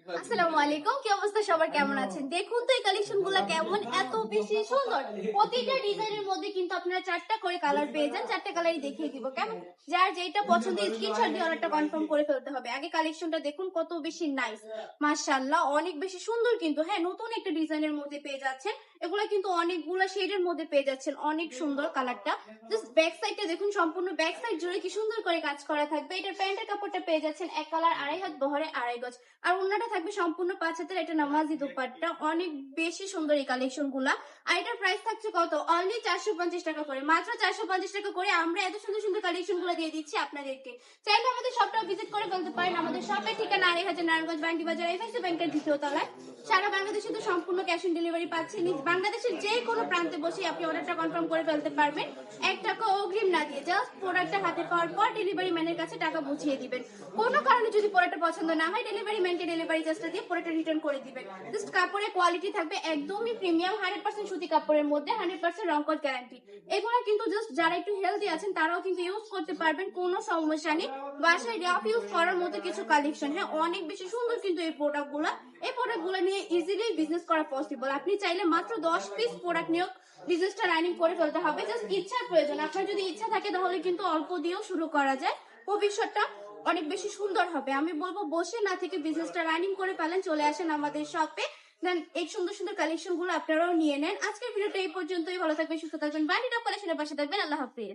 আসসালামু আলাইকুম, কি অবস্থা সবার, কেমন আছেন? দেখুন তো এই কালেকশন গুলা কেমন, এত বেশি সুন্দর। প্রতিটা ডিজাইনের মধ্যে কিন্তু আপনারা 4টা করে কালার পেয়ে যান। 4টা কালারই দেখিয়ে দিব, কেমন? যার যেটা পছন্দ স্ক্রিনশট দিয়ে অর্ডারটা কনফার্ম করে ফেলতে হবে। আগে কালেকশনটা দেখুন কত বেশি নাইস, মাশাআল্লাহ, অনেক বেশি সুন্দর। কিন্তু হ্যাঁ, নতুন একটা ডিজাইনের মধ্যে পেয়ে যাচ্ছেন। এগুলা কিন্তু অনেকগুলা শেডের মধ্যে পেয়ে যাচ্ছেন। অনেক সুন্দর কালারটা। জাস্ট ব্যাক সাইডটা দেখুন, সম্পূর্ণ ব্যাক সাইড জুড়ে কি সুন্দর করে কাজ করা থাকবে। এটার প্যান্টের কাপড়টা পেয়ে যাচ্ছেন এক কালার, 2.5 হাত বহরে, 2.5 গজ। আর অন্যটা থাকবে সম্পূর্ণ 5 হাতের একটা নামাজি দুপাট্টা। অনেক বেশি সুন্দর এই কালেকশন গুলা। আর এটার প্রাইস থাকছে কত? অনলি 450 টাকা করে, মাত্র 450 টাকা করে আমরা এত সুন্দর সুন্দর কালেকশন গুলো দিয়ে দিচ্ছি আপনাদেরকে। চাইলে আমাদের শপটা ভিজিট করে ফেলতে পারেন। আমাদের শপের ঠিকানা 2.5 নারায়ণগঞ্জ বাঙ্গি বাজার, এফআইসি ব্যাংকের 2য় তলায়। সারা বাংলাদেশে তো সম্পূর্ণ ক্যাশ অন ডেলিভারি পাচ্ছেন। বাংলাদেশের যে কোনো প্রান্তে বসে আপনি অর্ডারটা কনফার্ম করে ফেলতে পারবেন। 1 টাকা অগ্রিম না দিয়ে, জাস্ট প্রোডাক্টটা হাতে পাওয়ার পর ডেলিভারি ম্যানের কাছে টাকা বুঝিয়ে দিবেন। কোনো কারণে যদি প্রোডাক্টটা পছন্দ না হয়, ডেলিভারি ম্যানকে ডেলিভারি চার্জটা দিয়ে প্রোডাক্টটা রিটার্ন করে দিবেন। জাস্ট কাপড়ের কোয়ালিটি থাকবে একদমই প্রিমিয়াম, 100% সুতি কাপড়ের মধ্যে, 100% রংকট গ্যারান্টি। এগুলো কিন্তু জাস্ট যারা একটু হেলদি আছেন তারাও কিন্তু ইউজ করতে পারবেন, কোনো সমস্যা নেই। বাসায় রাফ ইউজ করার মতো কিছু কালেকশন। হ্যাঁ, অনেক বেশি সুন্দর কিন্তু এই প্রোডাক্টগুলো। এই প্রোডাক্টগুলো নিয়ে ইজিলি বিজনেস করা পসিবল। আপনি চাইলে মাত্র 10 পিস প্রোডাক্ট নিয়েও বিজনেসটা রানিং করে ফেলতে হবে। জাস্ট ইচ্ছার প্রয়োজন। আপনার যদি ইচ্ছা থাকে তাহলে কিন্তু অল্প দিয়েও শুরু করা যায়। ভবিষ্যৎটা অনেক বেশি সুন্দর হবে। আমি বলবো বসে না থেকে বিজনেসটা রানিং করে ফেলেন, চলে আসেন আমাদের শপে। দেন এই সুন্দর সুন্দর কালেকশন গুলো আপনারাও নিয়ে নেন। আজকের ভিডিওটা এই পর্যন্তই। ভালো থাকবেন, সুস্থ থাকবেন, বাড়ির কালেকশনের পাশে থাকবেন। আল্লাহ হাফিজ।